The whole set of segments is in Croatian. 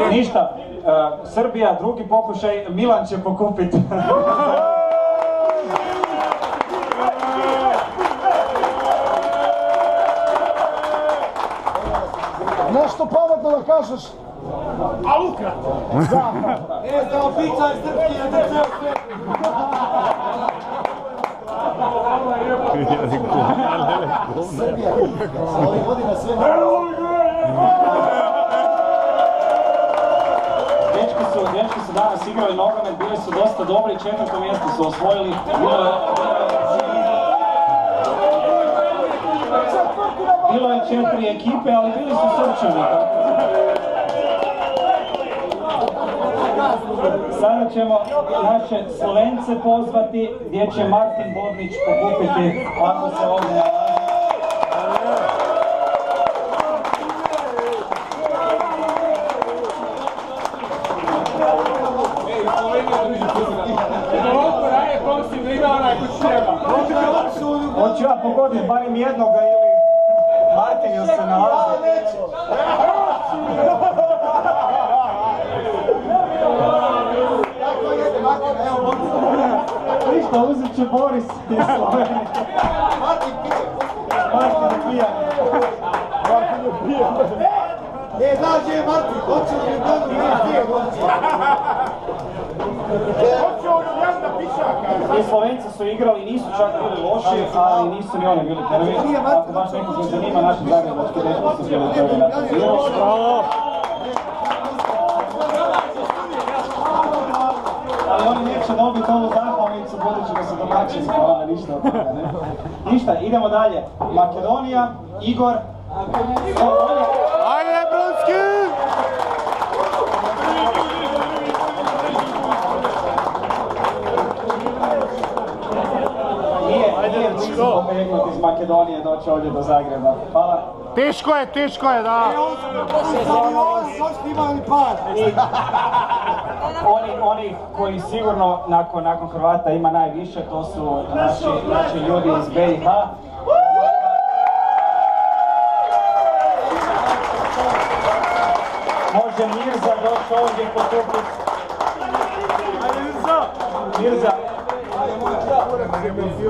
Ništa, Srbija, drugi pokušaj, Milan će pokupiti. Nešto pametno da kažeš. A ukrat! Da. Jeste opica i srpski je da ceo svijet. Srbija. Ovih godina sve. Dečki su danas igrali nogomet, bili su dosta dobri, 4. mjesto su osvojili. Bilo je 4 ekipe, ali bili su srčani. Sada ćemo naše Slovence pozvati, gdje će Martin Bodnić pokupiti ako se ovdje nalazi. Hoću ja pogoditi barem jednoga ili Martin ili se nalazi. Ništa, uzet će Boris iz Slovenije. Martin je pijan. Znaš gdje je Martin? Hoće li Ljubljanu gdje hoće u Ljubljanu da piša? I Slovenci su igrali, nisu čak bili loši, ali nisu ni oni bili prvi. Ako baš nekog ne zanima, naši zagrebački dečki su bili prvi na turniru. Ali oni neće dobiti ovu zahvalnicu, budući da su domaćini, pa ništa od toga, ne? Ništa, idemo dalje. Makedonija, Igor. Ajde, Brunski! Nije blizu pobegnuti iz Makedonije doći ovdje do Zagreba. Hvala. Teško je, da. Oni koji sigurno nakon Hrvata ima najviše, to su naši ljudi iz BiH. Može Mirza doći ovdje potupiti. Mirza.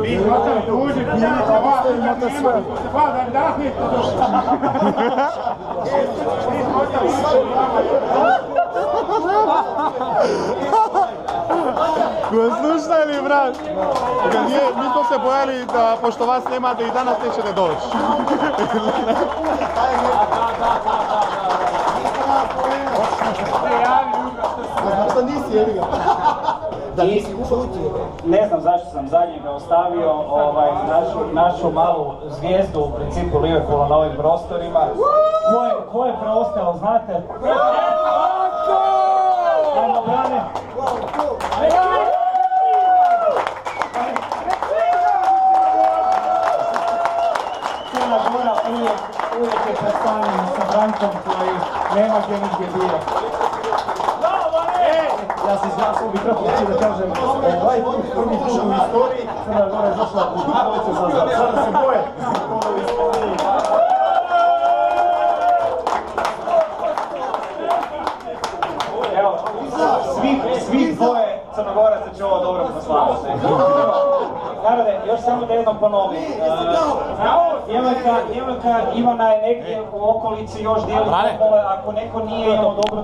Vi hoćete uđiti, nemate vas, nemate sve. Pa da dahnete došli. Ko slušaj li, brat? Mi smo se bojali da, pošto vas nemate i danas nećete doći. Možda nisi, jebi ga. Da nisi Ne znam zašto sam za njega ostavio našu malu zvijezdu, u principu Liverpoola na ovim prostorima. Ko je preostalo, znate? Ajmo, brane! Crna Gora uvijek je predstavljena sa Brankom koji nema gdje nigdje bio. Ja se znam svoj mikrofon da kažem, ovaj prvi put u istoriji Crna Gora je zašla u dvojice za zad. Sada se boje. Evo, svih dvoje Crnogoraca će ovo dobro proslaviti. Narode, još samo da jednom ponovim. Njemačka Ivana je negdje u okolici još dijeli futbole, ako neko nije imao dobro